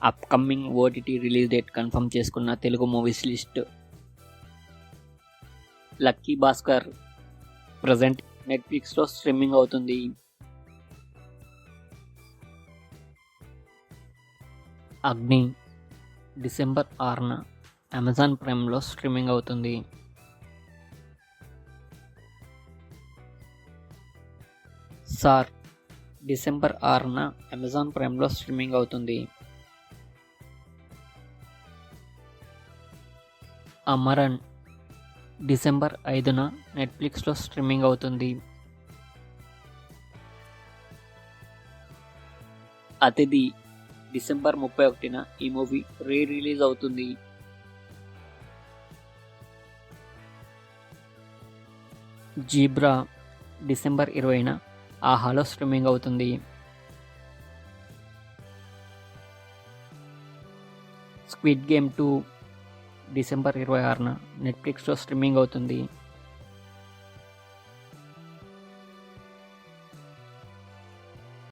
Upcoming OTT release date confirm చేసుకున్న Telugu movies list. Lucky Bhaskar present నెట్ఫ్లిక్స్లో streaming అవుతుంది. అగ్ని డిసెంబర్ 6న అమెజాన్ ప్రైమ్లో స్ట్రీమింగ్ అవుతుంది. సార్ డిసెంబర్ 6న అమెజాన్ ప్రైమ్లో స్ట్రీమింగ్ అవుతుంది. అమరన్ డిసెంబర్ 5న నెట్ఫ్లిక్స్లో స్ట్రీమింగ్ అవుతుంది. అతిథి డిసెంబర్ 31న ఈ మూవీ రిలీజ్ అవుతుంది. జీబ్రా డిసెంబర్ 20న ఆహాలో స్ట్రీమింగ్ అవుతుంది. స్క్విడ్ గేమ్ 2 డిసెంబర్ 26న నెట్ఫ్లిక్స్లో స్ట్రీమింగ్ అవుతుంది.